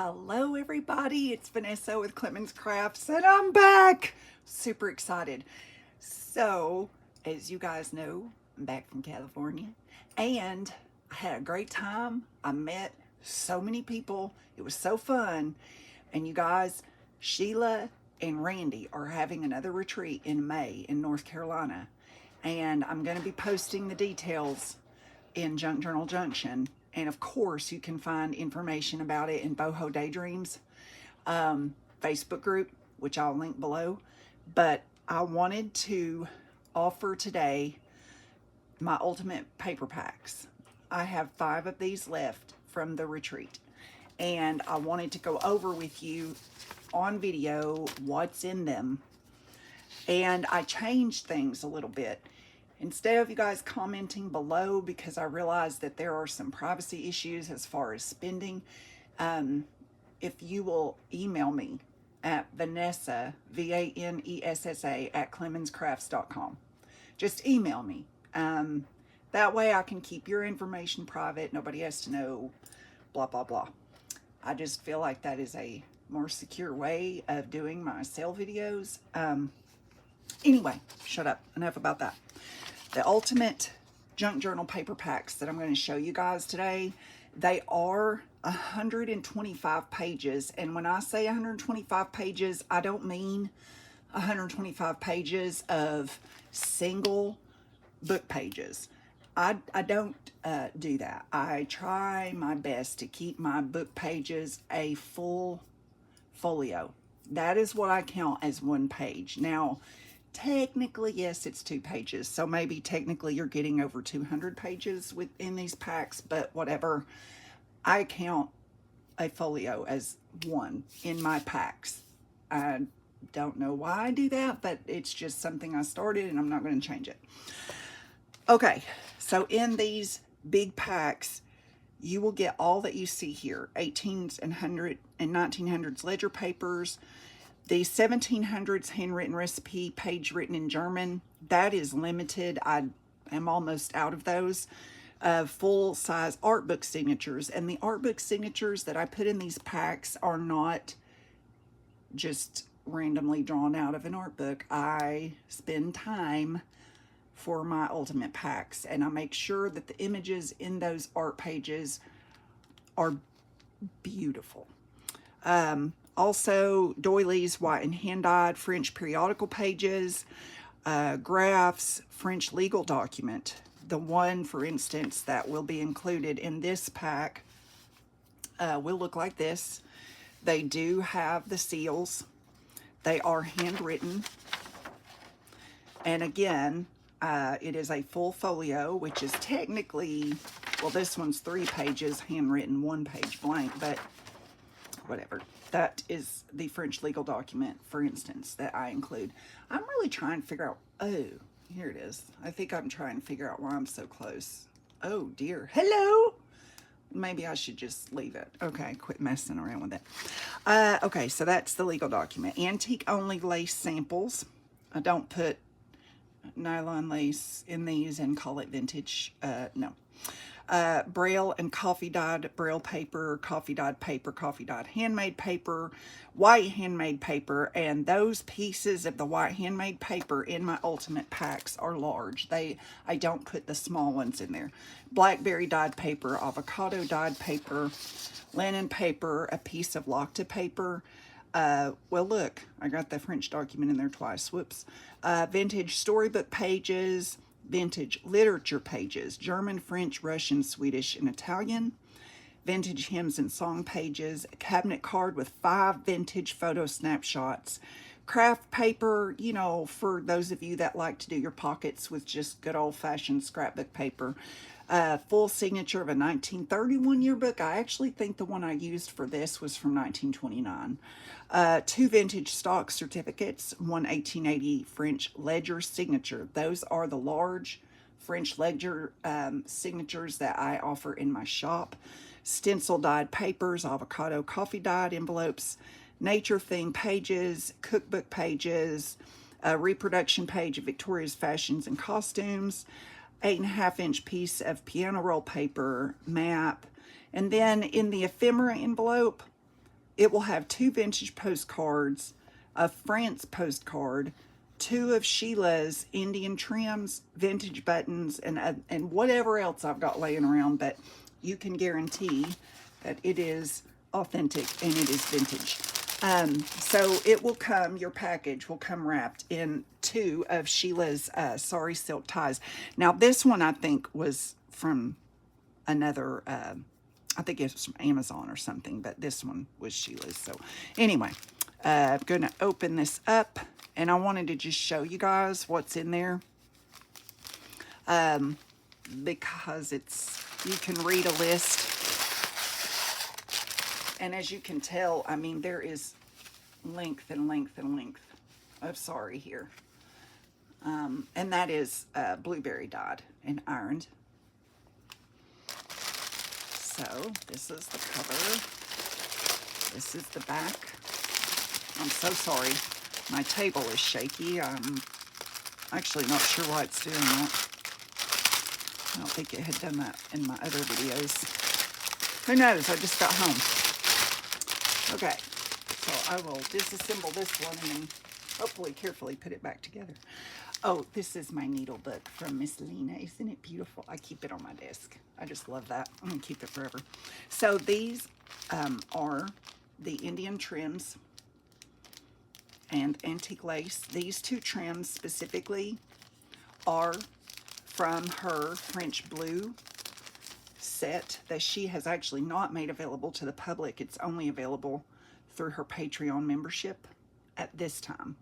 Hello everybody, it's Vanessa with Clemens Crafts and I'm back. Super excited. So, as you guys know, I'm back from California and I had a great time. I met so many people. It was so fun. And you guys, Sheila and Randy are having another retreat in May in North Carolina. And I'm going to be posting the details in Junk Journal Junction. And of course, you can find information about it in Boho Daydreams Facebook group, which I'll link below. But I wanted to offer today my ultimate paper packs. I have 5 of these left from the retreat. And I wanted to go over with you on video what's in them. And I changed things a little bit. Instead of you guys commenting below, because I realize that there are some privacy issues as far as spending, if you will email me at Vanessa, Vanessa, at clemenscrafts.com. Just email me. That way I can keep your information private. Nobody has to know, blah, blah, blah. I just feel like that is a more secure way of doing my sale videos. Anyway, shut up. Enough about that. The ultimate junk journal paper packs that I'm going to show you guys today, they are 125 pages. And when I say 125 pages, I don't mean 125 pages of single book pages. I don't do that. I try my best to keep my book pages a full folio. That is what I count as one page. Now, technically, yes, it's 2 pages. So maybe technically you're getting over 200 pages within these packs, but whatever. I count a folio as one in my packs. I don't know why I do that, but it's just something I started and I'm not going to change it. Okay, so in these big packs, you will get all that you see here. 1800s and 1900s ledger papers. The 1700s handwritten recipe page written in German, that is limited. I am almost out of those. Full-size art book signatures. And the art book signatures that I put in these packs are not just randomly drawn out of an art book. I spend time for my ultimate packs, and I make sure that the images in those art pages are beautiful. Also, doilies, white and hand-dyed, French periodical pages, graphs, French legal document. The one, for instance, that will be included in this pack will look like this. They do have the seals. They are handwritten. And again, it is a full folio, which is technically, well, this one's 3 pages, handwritten, 1 page blank, but whatever. That is the French legal document, for instance, that I include. I'm really trying to figure out, oh, here it is. I think I'm trying to figure out why I'm so close. Oh dear, hello. Maybe I should just leave it. Okay, quit messing around with it. Okay, so that's the legal document. Antique only lace samples. I don't put nylon lace in these and call it vintage. No. Braille and coffee dyed braille paper, coffee dyed paper, coffee dyed handmade paper, white handmade paper, and those pieces of the white handmade paper in my ultimate packs are large. I don't put the small ones in there. Blackberry dyed paper, avocado dyed paper, linen paper, a piece of Lacta paper. Well, look, I got the French document in there twice. Whoops. Vintage storybook pages, vintage literature pages, German, French, Russian, Swedish, and Italian, vintage hymns and song pages, a cabinet card with 5 vintage photo snapshots, craft paper, you know, for those of you that like to do your pockets with just good old-fashioned scrapbook paper, full signature of a 1931 yearbook. I actually think the one I used for this was from 1929. 2 vintage stock certificates, 1 1880 French ledger signature. Those are the large French ledger signatures that I offer in my shop. Stencil dyed papers, avocado coffee dyed envelopes, nature theme pages, cookbook pages, a reproduction page of Victoria's fashions and costumes, 8.5-inch piece of piano roll paper, map, and then in the ephemera envelope, it will have 2 vintage postcards, a France postcard, 2 of Sheila's Indian trims, vintage buttons, and whatever else I've got laying around, but you can guarantee that it is authentic and it is vintage. So it will come, your package will come wrapped in 2 of Sheila's Sorry Silk ties. Now this one I think was from another, I think it was from Amazon or something, but this one was Sheila's. So anyway, I'm going to open this up, and I wanted to just show you guys what's in there. Because you can read a list. And as you can tell, I mean, there is length and length and length of sorry here. And that is blueberry dyed and ironed. So this is the cover. This is the back. I'm so sorry. My table is shaky. I'm actually not sure why it's doing that. I don't think it had done that in my other videos. Who knows? I just got home. Okay, so I will disassemble this one and then hopefully carefully put it back together. Oh, this is my needle book from Miss Lena. Isn't it beautiful? I keep it on my desk. I just love that. I'm going to keep it forever. So these are the Indian trims and antique lace. These 2 trims specifically are from her French blue set that she has actually not made available to the public. It's only available through her Patreon membership at this time.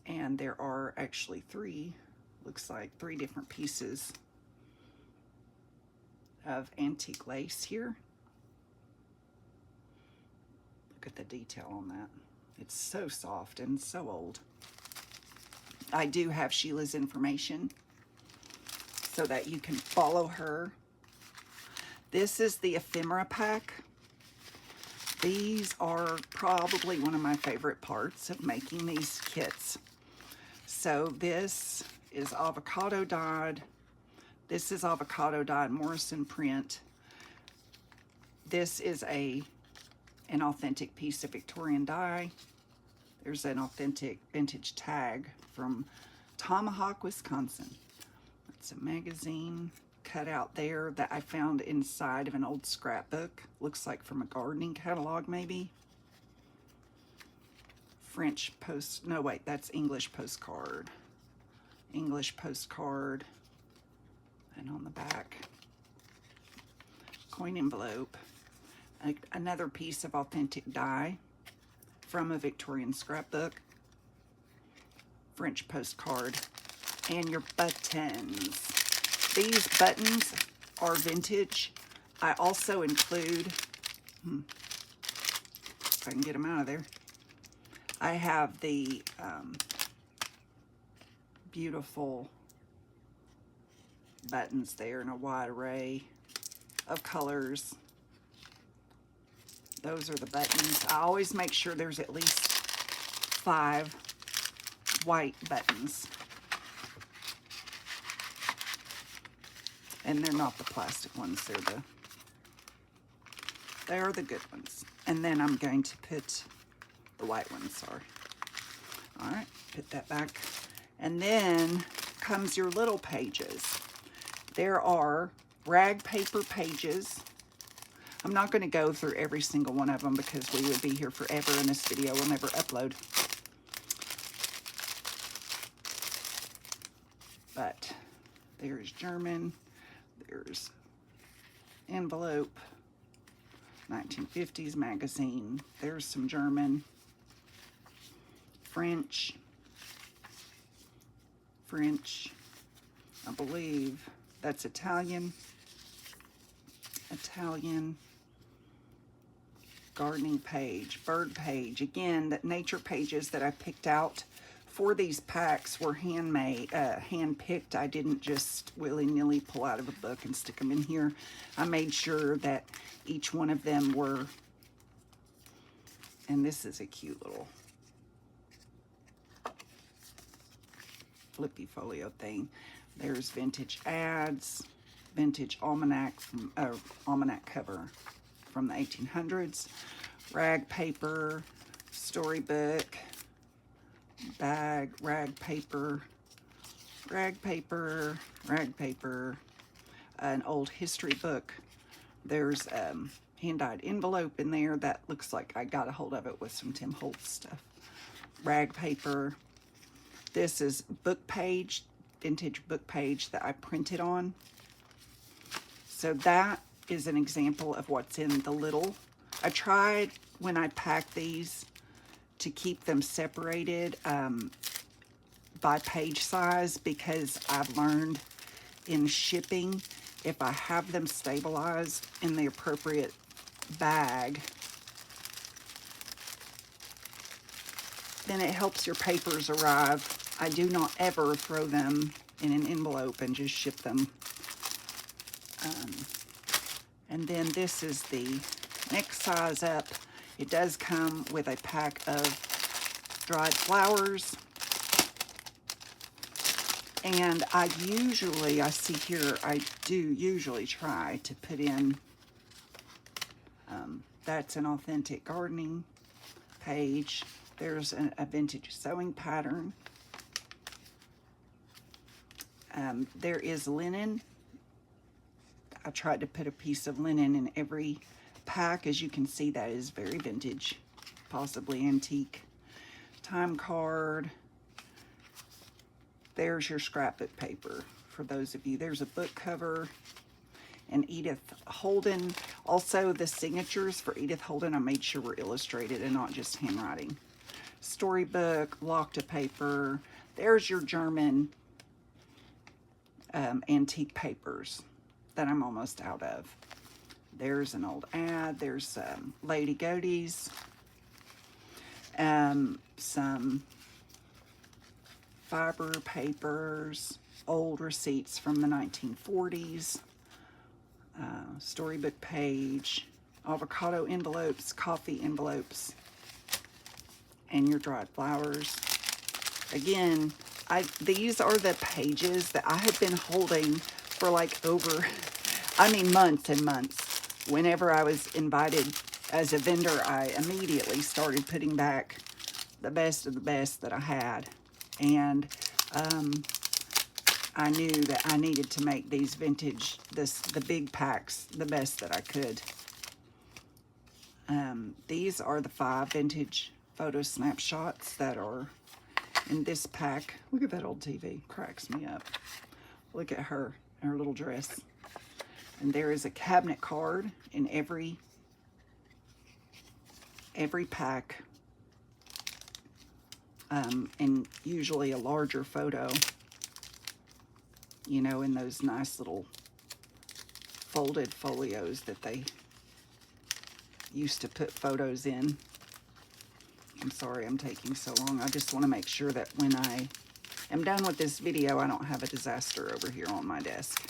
And there are actually 3, looks like 3 different pieces of antique lace here. Look at the detail on that. It's so soft and so old. I do have Sheila's information so that you can follow her. This is the Ephemera pack. These are probably one of my favorite parts of making these kits. So this is avocado dyed. This is avocado dyed Morrison print. This is an authentic piece of Victorian dye. There's an authentic vintage tag from Tomahawk, Wisconsin. It's a magazine cut out there that I found inside of an old scrapbook. Looks like from a gardening catalog, maybe. French post, no wait, that's English postcard. English postcard. And on the back, coin envelope. Another piece of authentic dye from a Victorian scrapbook. French postcard. And your buttons. These buttons are vintage. I also include, if I can get them out of there, I have the beautiful buttons there in a wide array of colors. Those are the buttons. I always make sure there's at least 5 white buttons. And they're not the plastic ones, they are the good ones. And then I'm going to put the white ones, sorry. All right, put that back. And then comes your little pages. There are rag paper pages. I'm not going to go through every single one of them because we would be here forever and this video will never upload. But there's German. There's envelope, 1950s magazine. There's some German, French, I believe that's Italian, gardening page, bird page. Again, that nature pages that I picked out for these packs were handmade, hand-picked. I didn't just willy-nilly pull out of a book and stick them in here. I made sure that each one of them were, and this is a cute little flippy folio thing. There's vintage ads, vintage almanac from almanac cover from the 1800s. Rag paper, storybook, bag, rag paper, rag paper, rag paper, an old history book. There's hand-dyed envelope in there that looks like I got a hold of it with some Tim Holtz stuff. Rag paper. This is book page, vintage book page that I printed on. So that is an example of what's in the little. I tried when I packed these to keep them separated by page size, because I've learned in shipping, if I have them stabilized in the appropriate bag, then it helps your papers arrive. I do not ever throw them in an envelope and just ship them. And then this is the next size up. It does come with a pack of dried flowers. And I see here, I do usually try to put in, that's an authentic gardening page. There's a vintage sewing pattern. There is linen. I tried to put a piece of linen in every pack. As you can see, that is very vintage, possibly antique. Time card. There's your scrapbook paper for those of you. There's a book cover. And Edith Holden. Also, the signatures for Edith Holden, I made sure were illustrated and not just handwriting. Storybook, Locked paper. There's your German antique papers that I'm almost out of. There's an old ad. There's Lady Godey's. Some fiber papers, old receipts from the 1940s. Storybook page, avocado envelopes, coffee envelopes, and your dried flowers. Again, these are the pages that I have been holding for like months and months. Whenever I was invited as a vendor, I immediately started putting back the best of the best that I had. And I knew that I needed to make these vintage, the big packs, the best that I could. These are the 5 vintage photo snapshots that are in this pack. Look at that old TV, cracks me up. Look at her little dress. And there is a cabinet card in every pack, and usually a larger photo, you know, in those nice little folded folios that they used to put photos in. I'm sorry I'm taking so long. I just want to make sure that when I am done with this video, I don't have a disaster over here on my desk,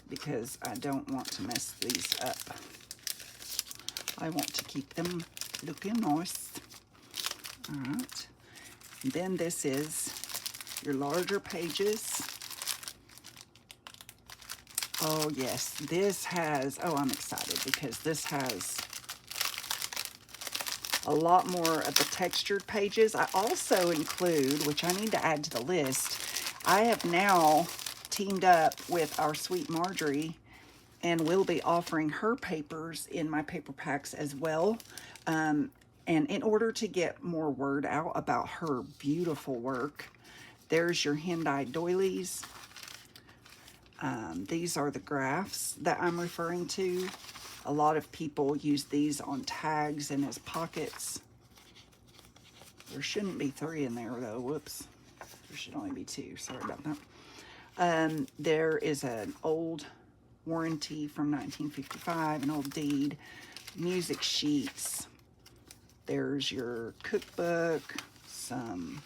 because I don't want to mess these up. I want to keep them looking nice. All right. And then this is your larger pages. Oh yes, this has, oh, I'm excited because this has a lot more of the textured pages. I also include, which I need to add to the list, I have now teamed up with our sweet Marjorie and will be offering her papers in my paper packs as well. And in order to get more word out about her beautiful work, there's your hand-dyed doilies. These are the graphs that I'm referring to. A lot of people use these on tags and as pockets. There shouldn't be 3 in there though, whoops. There should only be 2, sorry about that. There is an old warranty from 1955, an old deed, music sheets. There's your cookbook, some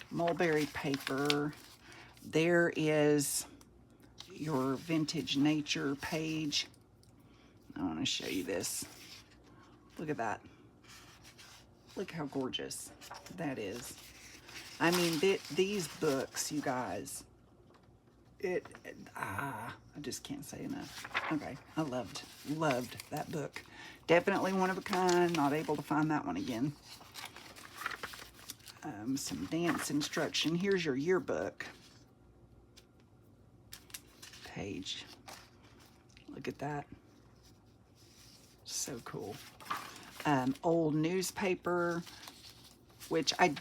mulberry paper. There is your vintage nature page. I want to show you this. Look at that. Look how gorgeous that is. I mean, these books, you guys, I just can't say enough. Okay, I loved that book. Definitely one of a kind. Not able to find that one again. Some dance instruction. Here's your yearbook page. Look at that. So cool. Old newspaper, which I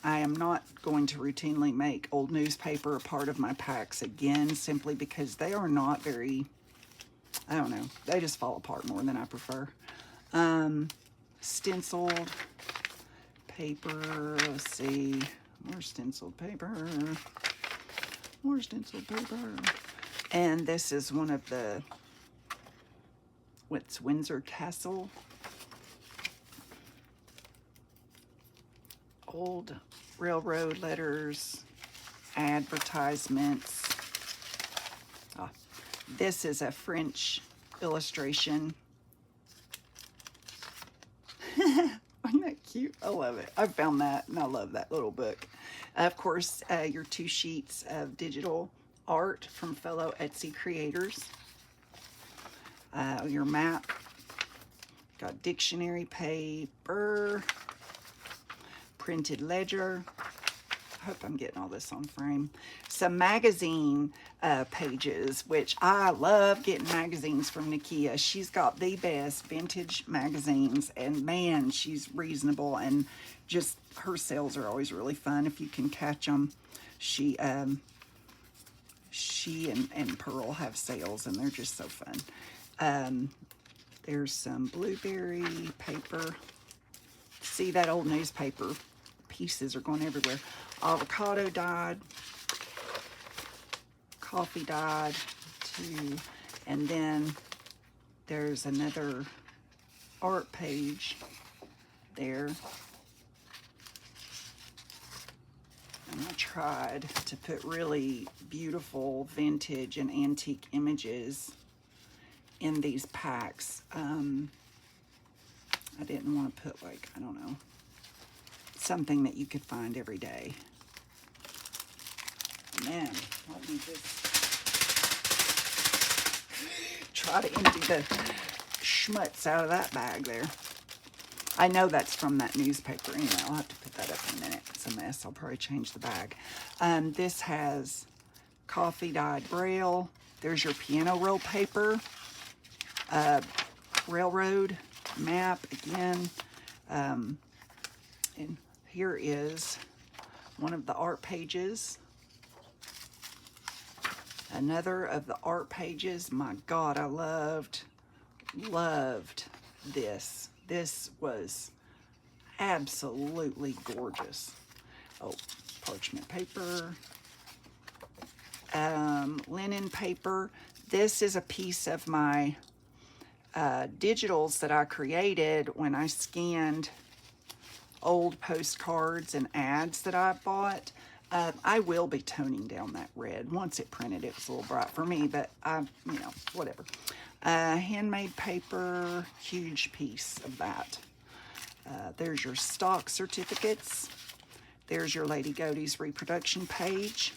am not going to routinely make old newspaper a part of my packs again, simply because they are not very, I don't know, they just fall apart more than I prefer. Stenciled paper, let's see, more stenciled paper, more stenciled paper. And this is one of the, what's Windsor Castle? Old railroad letters, advertisements. Oh, this is a French illustration. Isn't that cute? I love it. I found that and I love that little book. Of course, your 2 sheets of digital art from fellow Etsy creators. Your map. Got dictionary paper. Printed ledger. I hope I'm getting all this on frame. Some magazine pages, which I love getting magazines from Nakia. She's got the best vintage magazines, and man, she's reasonable, and just her sales are always really fun if you can catch them. She and Pearl have sales, and they're just so fun. There's some blueberry paper. See that old newspaper pieces are going everywhere. Avocado dyed, coffee dyed too, and then there's another art page there. And I tried to put really beautiful vintage and antique images in these packs. I didn't want to put, like, I don't know, something that you could find every day. Man, let me just try to empty the schmutz out of that bag there. I know that's from that newspaper. Anyway, I'll have to put that up in a minute. It's a mess. I'll probably change the bag. This has coffee dyed braille. There's your piano roll paper. Railroad map again. And here is one of the art pages. Another of the art pages. My God, I loved this. This was absolutely gorgeous. Oh, parchment paper. Linen paper. This is a piece of my digitals that I created when I scanned old postcards and ads that I bought. I will be toning down that red. Once it printed, it was a little bright for me, but you know, whatever. Handmade paper, huge piece of that. There's your stock certificates. There's your Lady Godey's reproduction page.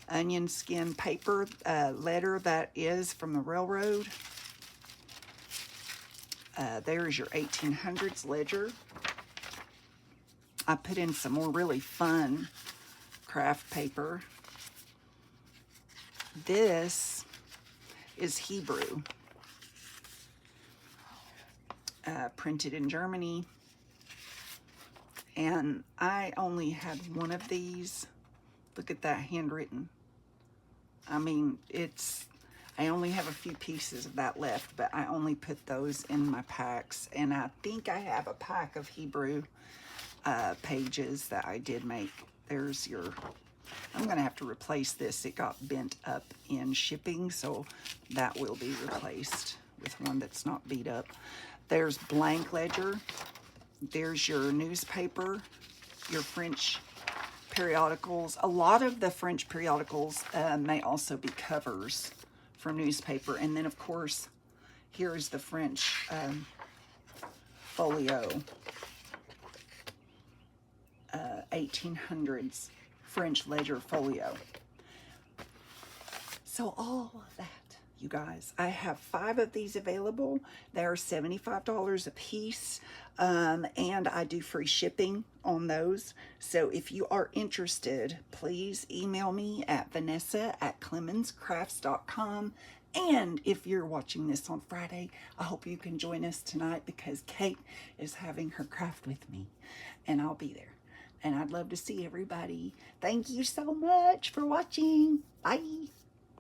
Onion skin paper, letter that is from the railroad. There's your 1800s ledger. I put in some more really fun craft paper. This is Hebrew. Printed in Germany. And I only had one of these. Look at that handwritten. I mean, I only have a few pieces of that left, but I only put those in my packs. And I think I have a pack of Hebrew pages that I did make. There's your, I'm gonna have to replace this. It got bent up in shipping, so that will be replaced with one that's not beat up. There's blank ledger. There's your newspaper, your French periodicals. A lot of the French periodicals may also be covers for newspaper. And then, of course, here's the French folio, 1800s French ledger folio. So all of that, you guys, I have 5 of these available. They're $75 a piece, and I do free shipping on those. So if you are interested, please email me at vanessa@clemenscrafts.com. And if you're watching this on Friday, I hope you can join us tonight because Kate is having her craft with me, and I'll be there. And I'd love to see everybody. Thank you so much for watching. Bye.